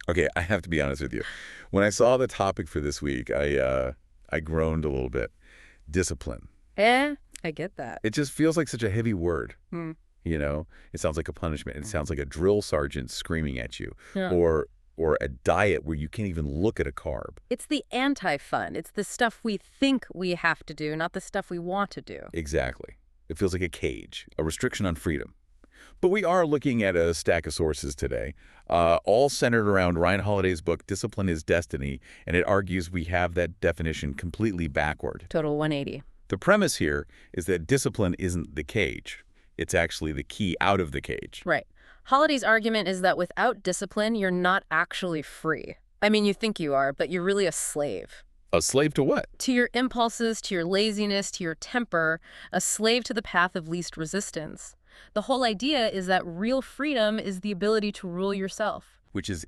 Okay, I have to be honest with you. When I saw the topic for this week, I groaned a little bit. Discipline. Eh, I get that. It just feels like such a heavy word, Hmm. you know? It sounds like a punishment. It sounds like a drill sergeant screaming at you, Yeah. or or a diet where you can't even look at a carb. It's the anti-fun. It's the stuff we think we have to do, not the stuff we want to do. Exactly. It feels like a cage, a restriction on freedom. But we are looking at a stack of sources today, all centered around Ryan Holiday's book, Discipline is Destiny, and it argues we have that definition completely backward. Total 180. The premise here is that discipline isn't the cage. It's actually the key out of the cage. Right. Holiday's argument is that without discipline, you're not actually free. I mean, you think you are, but you're really a slave. A slave to what? To your impulses, to your laziness, to your temper, a slave to the path of least resistance. The whole idea is that real freedom is the ability to rule yourself. Which is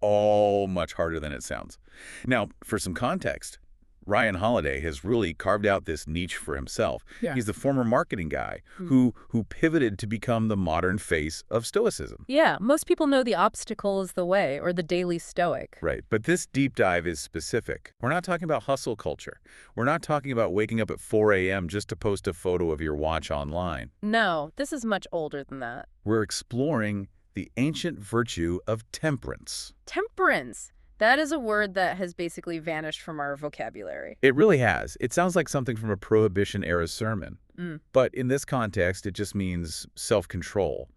all much harder than it sounds. Now, for some context, Ryan Holiday has really carved out this niche for himself. Yeah. He's the former marketing guy who pivoted to become the modern face of Stoicism. Yeah, most people know the obstacle is the way, or the daily Stoic. Right, but this deep dive is specific. We're not talking about hustle culture. We're not talking about waking up at 4 a.m. just to post a photo of your watch online. No, this is much older than that. We're exploring the ancient virtue of temperance. Temperance. That is a word that has basically vanished from our vocabulary. It really has. It sounds like something from a Prohibition-era sermon. Mm. But in this context, it just means self-control.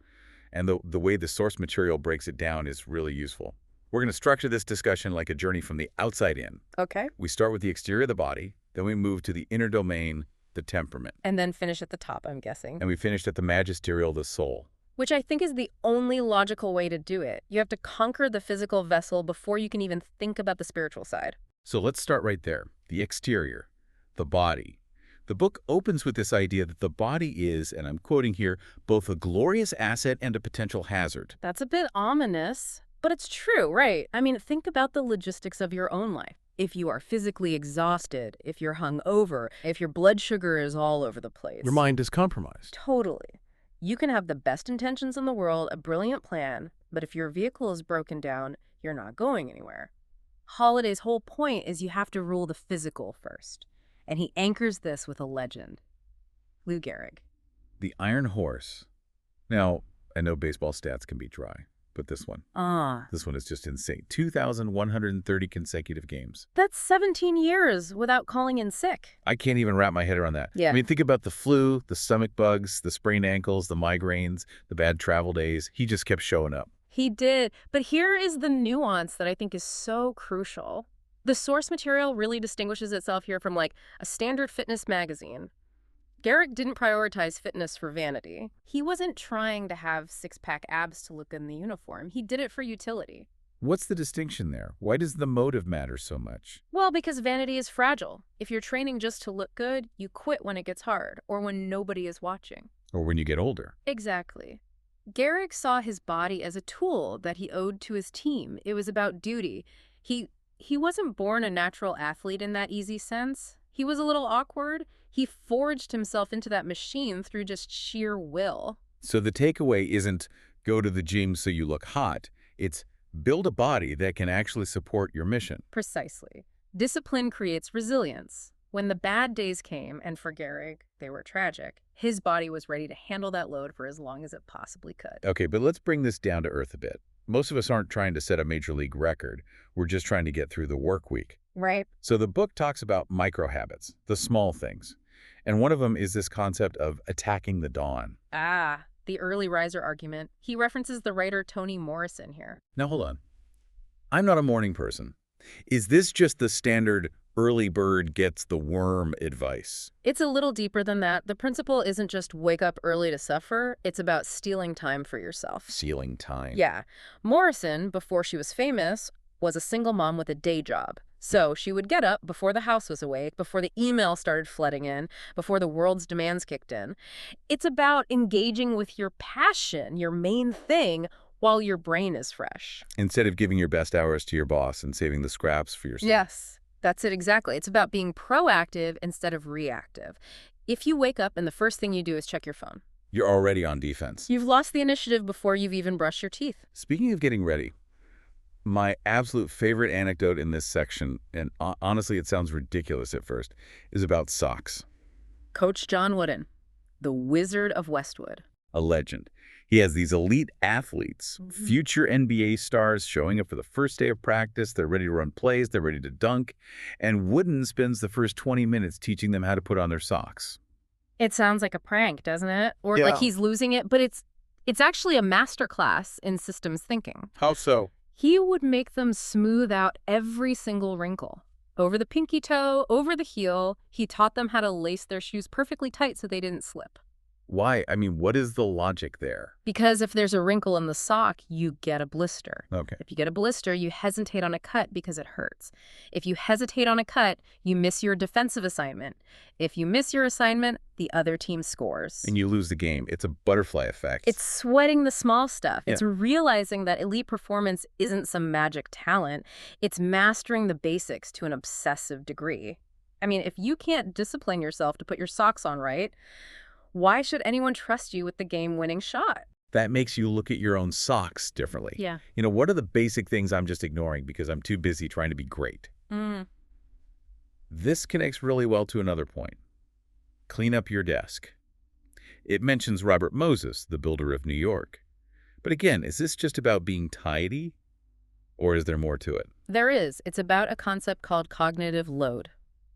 And the way the source material breaks it down is really useful. We're going to structure this discussion like a journey from the outside in. Okay. We start with the exterior of the body, then we move to the inner domain, the temperament. And then finish at the top, I'm guessing. And we finished at the magisterial, the soul. Which I think is the only logical way to do it. You have to conquer the physical vessel before you can even think about the spiritual side. So let's start right there. The exterior, the body. The book opens with this idea that the body is, and I'm quoting here, both a glorious asset and a potential hazard. That's a bit ominous, but it's true, right? I mean, think about the logistics of your own life. If you are physically exhausted, if you're hungover, if your blood sugar is all over the place. Your mind is compromised. Totally. You can have the best intentions in the world, a brilliant plan, but if your vehicle is broken down, you're not going anywhere. Holiday's whole point is you have to rule the physical first, and he anchors this with a legend. Lou Gehrig. The Iron Horse. Now, I know baseball stats can be dry, but this one is just insane. 2,130 consecutive games. That's 17 years without calling in sick. I can't even wrap my head around that. Yeah. I mean, think about the flu, the stomach bugs, the sprained ankles, the migraines, the bad travel days. He just kept showing up. He did. But here is the nuance that I think is so crucial. The source material really distinguishes itself here from like a standard fitness magazine. Gehrig didn't prioritize fitness for vanity. He wasn't trying to have six-pack abs to look in the uniform. He did it for utility. What's the distinction there? Why does the motive matter so much? Well, because vanity is fragile. If you're training just to look good, you quit when it gets hard or when nobody is watching. Or when you get older? Exactly. Gehrig saw his body as a tool that he owed to his team. It was about duty. He wasn't born a natural athlete in that easy sense. He was a little awkward. He forged himself into that machine through just sheer will. So the takeaway isn't go to the gym so you look hot. It's build a body that can actually support your mission. Precisely. Discipline creates resilience. When the bad days came, and for Gehrig, they were tragic, his body was ready to handle that load for as long as it possibly could. Okay, but let's bring this down to earth a bit. Most of us aren't trying to set a major league record. We're just trying to get through the work week. Right. So the book talks about micro habits, the small things. And one of them is this concept of attacking the dawn. Ah, the early riser argument. He references the writer Toni Morrison here. Now, hold on. I'm not a morning person. Is this just the standard early bird gets the worm advice? It's a little deeper than that. The principle isn't just wake up early to suffer. It's about stealing time for yourself. Stealing time. Yeah. Morrison, before she was famous, was a single mom with a day job. So she would get up before the house was awake, before the email started flooding in, before the world's demands kicked in. It's about engaging with your passion, your main thing, while your brain is fresh. Instead of giving your best hours to your boss and saving the scraps for yourself. Yes, that's it exactly. It's about being proactive instead of reactive. If you wake up and the first thing you do is check your phone, You're already on defense. you've lost the initiative before you've even brushed your teeth. Speaking of getting ready, My absolute favorite anecdote in this section, and honestly it sounds ridiculous at first, is about socks. Coach John Wooden, the Wizard of Westwood. A legend. He has these elite athletes, Mhm. future NBA stars showing up for the first day of practice. They're ready to run plays. They're ready to dunk. And Wooden spends the first 20 minutes teaching them how to put on their socks. It sounds like a prank, doesn't it? Or like Yeah. he's losing it, but it's actually a masterclass in systems thinking. How so? He would make them smooth out every single wrinkle. Over the pinky toe, over the heel, he taught them how to lace their shoes perfectly tight so they didn't slip. Why? I mean, what is the logic there? Because if there's a wrinkle in the sock, you get a blister. Okay. If you get a blister, you hesitate on a cut because it hurts. If you hesitate on a cut, you miss your defensive assignment. If you miss your assignment, the other team scores. And you lose the game. It's a butterfly effect. It's sweating the small stuff. Yeah. It's realizing that elite performance isn't some magic talent. It's mastering the basics to an obsessive degree. I mean, if you can't discipline yourself to put your socks on right, why should anyone trust you with the game-winning shot? That makes you look at your own socks differently. Yeah. You know, what are the basic things I'm just ignoring because I'm too busy trying to be great? Mm. This connects really well to another point. Clean up your desk. It mentions Robert Moses, the builder of New York. But again, is this just about being tidy? Or is there more to it? There is. It's about a concept called cognitive load.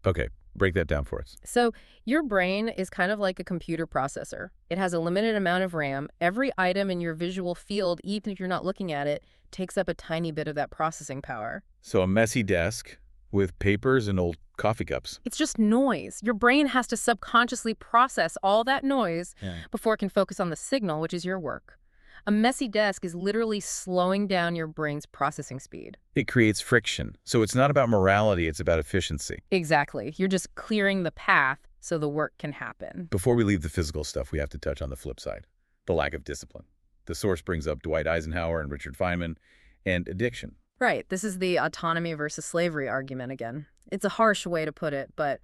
Okay, break that down for us. So your brain is kind of like a computer processor. It has a limited amount of RAM. Every item in your visual field, even if you're not looking at it, takes up a tiny bit of that processing power. So a messy desk with papers and old coffee cups. It's just noise. Your brain has to subconsciously process all that noise before it can focus on the signal, which is your work. A messy desk is literally slowing down your brain's processing speed. It creates friction. So it's not about morality, it's about efficiency. Exactly. You're just clearing the path so the work can happen. Before we leave the physical stuff, we have to touch on the flip side, the lack of discipline. The source brings up Dwight Eisenhower and Richard Feynman, and addiction. Right. This is the autonomy versus slavery argument again. It's a harsh way to put it, but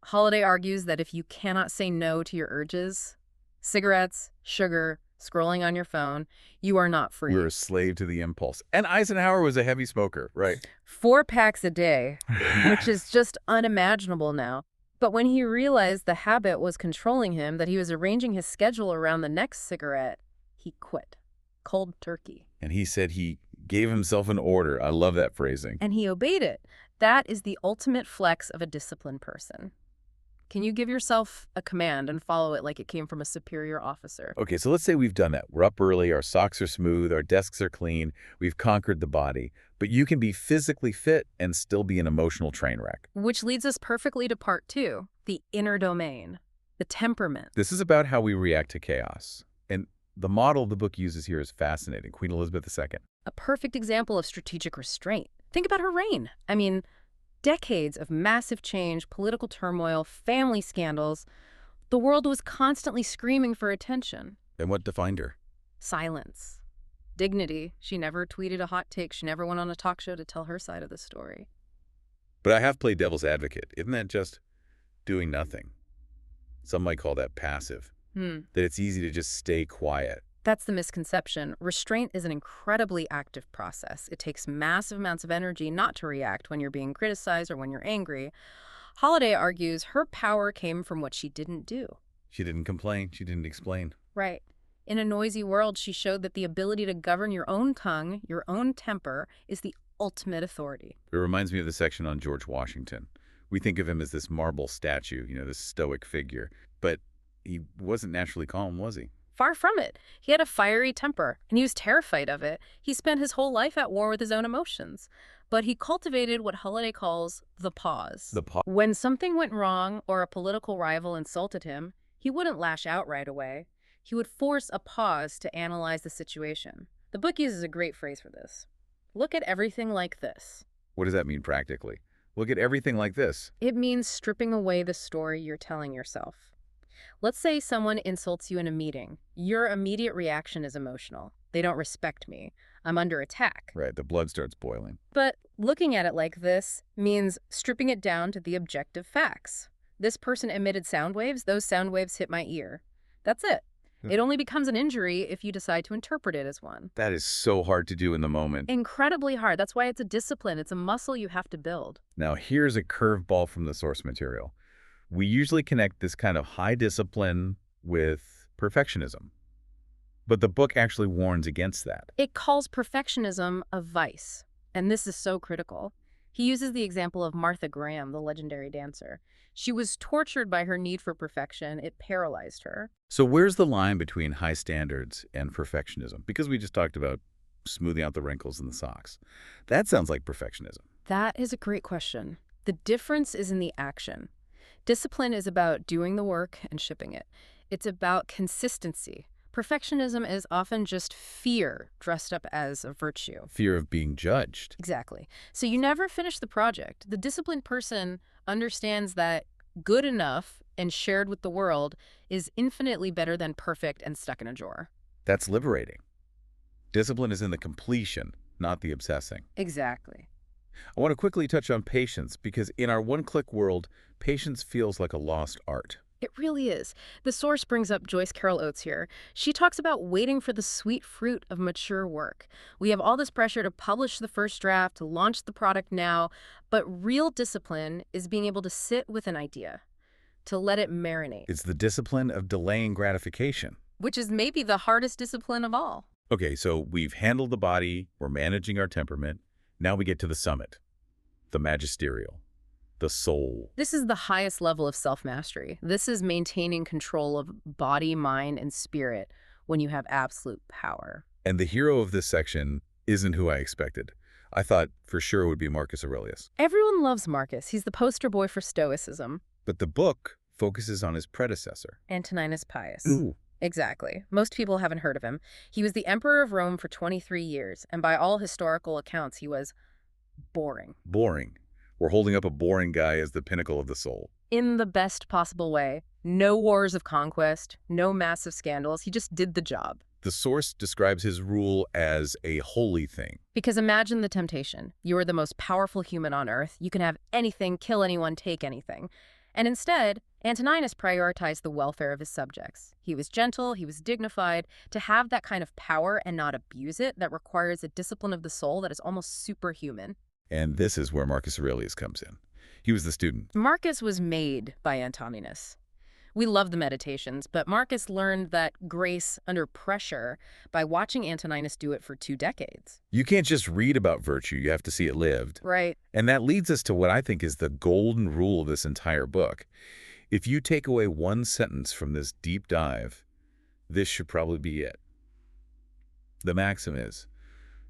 Holiday argues that if you cannot say no to your urges, cigarettes, sugar, scrolling on your phone, you are not free. We're a slave to the impulse. And Eisenhower was a heavy smoker, right? 4 packs a day, which is just unimaginable now. But when he realized the habit was controlling him, that he was arranging his schedule around the next cigarette, he quit. Cold turkey. And he said he gave himself an order. I love that phrasing. And he obeyed it. That is the ultimate flex of a disciplined person. Can you give yourself a command and follow it like it came from a superior officer? Okay, so let's say we've done that. We're up early, our socks are smooth, our desks are clean, we've conquered the body. But you can be physically fit and still be an emotional train wreck. Which leads us perfectly to part 2, the inner domain, the temperament. This is about how we react to chaos. And the model the book uses here is fascinating. Queen Elizabeth II. A perfect example of strategic restraint. Think about her reign. I mean, decades of massive change, political turmoil, family scandals. The world was constantly screaming for attention. And what defined her? Silence. Dignity. She never tweeted a hot take. She never went on a talk show to tell her side of the story. But I have played devil's advocate. Isn't that just doing nothing? Some might call that passive. That it's easy to just stay quiet. That's the misconception. Restraint is an incredibly active process. It takes massive amounts of energy not to react when you're being criticized or when you're angry. Holiday argues her power came from what she didn't do. She didn't complain. She didn't explain. Right. In a noisy world, she showed that the ability to govern your own tongue, your own temper, is the ultimate authority. It reminds me of the section on George Washington. We think of him as this marble statue, this stoic figure. But he wasn't naturally calm, was he? Far from it. He had a fiery temper, and he was terrified of it. He spent his whole life at war with his own emotions. But he cultivated what Holiday calls the pause. The pause. When something went wrong or a political rival insulted him, he wouldn't lash out right away. He would force a pause to analyze the situation. The book uses a great phrase for this. Look at everything like this. What does that mean practically? Look at everything like this. It means stripping away the story you're telling yourself. Let's say someone insults you in a meeting. Your immediate reaction is emotional. They don't respect me. I'm under attack. Right, the blood starts boiling. But looking at it like this means stripping it down to the objective facts. This person emitted sound waves. Those sound waves hit my ear. That's it. It only becomes an injury if you decide to interpret it as one. That is so hard to do in the moment. Incredibly hard. That's why it's a discipline. It's a muscle you have to build. Now, here's a curveball from the source material. We usually connect this kind of high discipline with perfectionism. But the book actually warns against that. It calls perfectionism a vice. And this is so critical. He uses the example of Martha Graham, the legendary dancer. She was tortured by her need for perfection. It paralyzed her. So where's the line between high standards and perfectionism? Because we just talked about smoothing out the wrinkles in the socks. That sounds like perfectionism. That is a great question. The difference is in the action. Discipline is about doing the work and shipping it. It's about consistency. Perfectionism is often just fear dressed up as a virtue. Fear of being judged. Exactly. So you never finish the project. The disciplined person understands that good enough and shared with the world is infinitely better than perfect and stuck in a drawer. That's liberating. Discipline is in the completion, not the obsessing. Exactly. I want to quickly touch on patience because in our one-click world, patience feels like a lost art. It really is. The source brings up Joyce Carol Oates here. She talks about waiting for the sweet fruit of mature work. We have all this pressure to publish the first draft, to launch the product now, but real discipline is being able to sit with an idea, to let it marinate. It's the discipline of delaying gratification. Which is maybe the hardest discipline of all. Okay, so we've handled the body, we're managing our temperament. Now we get to the summit, the magisterial, the soul. This is the highest level of self-mastery. This is maintaining control of body, mind, and spirit when you have absolute power. And the hero of this section isn't who I expected. I thought for sure it would be Marcus Aurelius. Everyone loves Marcus. He's the poster boy for Stoicism. But the book focuses on his predecessor. Antoninus Pius. Ooh. Exactly. Most people haven't heard of him. He was the emperor of Rome for 23 years, and by all historical accounts, he was boring. Boring. We're holding up a boring guy as the pinnacle of the soul. In the best possible way. No wars of conquest, no massive scandals. He just did the job. The source describes his rule as a holy thing. Because imagine the temptation. You are the most powerful human on earth. You can have anything, kill anyone, take anything. And instead, Antoninus prioritized the welfare of his subjects. He was gentle, he was dignified. To have that kind of power and not abuse it, that requires a discipline of the soul that is almost superhuman. And this is where Marcus Aurelius comes in. He was the student. Marcus was made by Antoninus. We love the Meditations, but Marcus learned that grace under pressure by watching Antoninus do it for 2 decades. You can't just read about virtue, you have to see it lived. Right. And that leads us to what I think is the golden rule of this entire book. If you take away one sentence from this deep dive, this should probably be it. The maxim is,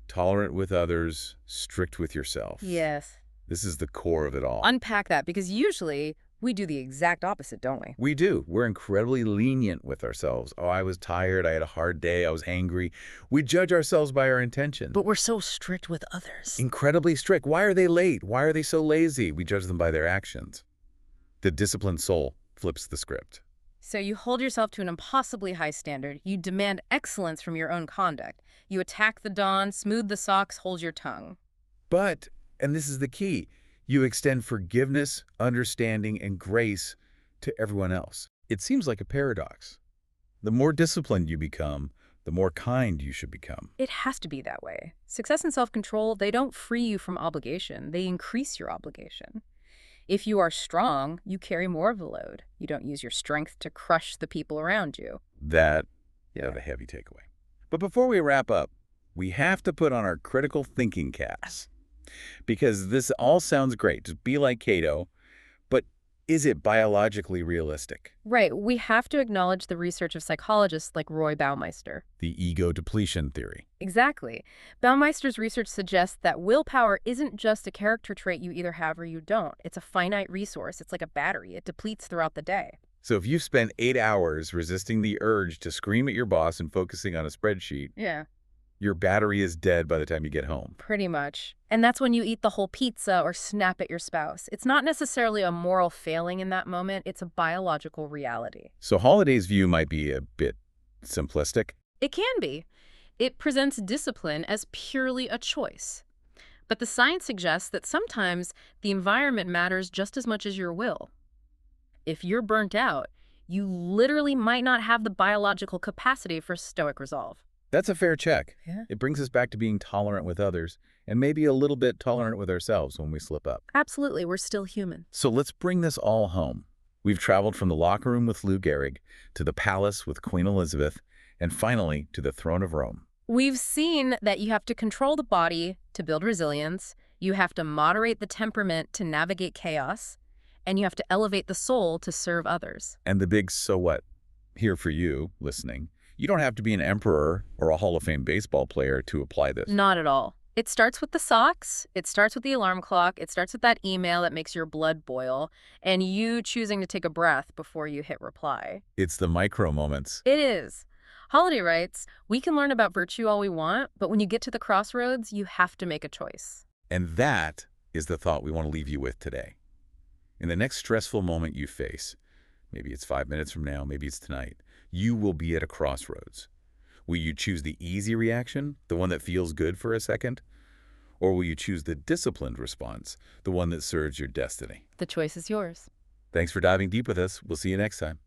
tolerant with others, strict with yourself. Yes. This is the core of it all. Unpack that, because usually we do the exact opposite, don't we? We do. We're incredibly lenient with ourselves. Oh, I was tired. I had a hard day. I was angry. We judge ourselves by our intentions. But we're so strict with others. Incredibly strict. Why are they late? Why are they so lazy? We judge them by their actions. The disciplined soul flips the script. So you hold yourself to an impossibly high standard. You demand excellence from your own conduct. You attack the dawn, smooth the socks, hold your tongue. But, and this is the key, you extend forgiveness, understanding, and grace to everyone else. It seems like a paradox. The more disciplined you become, the more kind you should become. It has to be that way. Success and self-control, they don't free you from obligation. They increase your obligation. If you are strong, you carry more of the load. You don't use your strength to crush the people around you. That is a heavy takeaway. But before we wrap up, we have to put on our critical thinking caps. Because this all sounds great, just be like Cato, but is it biologically realistic? Right. We have to acknowledge the research of psychologists like Roy Baumeister. The ego depletion theory. Exactly. Baumeister's research suggests that willpower isn't just a character trait you either have or you don't. It's a finite resource. It's like a battery. It depletes throughout the day. So if you spend 8 hours resisting the urge to scream at your boss and focusing on a spreadsheet, your battery is dead by the time you get home. Pretty much. And that's when you eat the whole pizza or snap at your spouse. It's not necessarily a moral failing in that moment. It's a biological reality. So Holiday's view might be a bit simplistic. It can be. It presents discipline as purely a choice. But the science suggests that sometimes the environment matters just as much as your will. If you're burnt out, you literally might not have the biological capacity for Stoic resolve. That's a fair check. Yeah. It brings us back to being tolerant with others and maybe a little bit tolerant with ourselves when we slip up. Absolutely, we're still human. So let's bring this all home. We've traveled from the locker room with Lou Gehrig to the palace with Queen Elizabeth and finally to the throne of Rome. We've seen that you have to control the body to build resilience, you have to moderate the temperament to navigate chaos, and you have to elevate the soul to serve others. And the big so what here for you listening. You don't have to be an emperor or a Hall of Fame baseball player to apply this. Not at all. It starts with the socks, it starts with the alarm clock, it starts with that email that makes your blood boil, and you choosing to take a breath before you hit reply. It's the micro moments. It is. Holiday writes, we can learn about virtue all we want, but when you get to the crossroads, you have to make a choice. And that is the thought we want to leave you with today. In the next stressful moment you face, maybe it's 5 minutes from now, maybe it's tonight, you will be at a crossroads. Will you choose the easy reaction, the one that feels good for a second? Or will you choose the disciplined response, the one that serves your destiny? The choice is yours. Thanks for diving deep with us. We'll see you next time.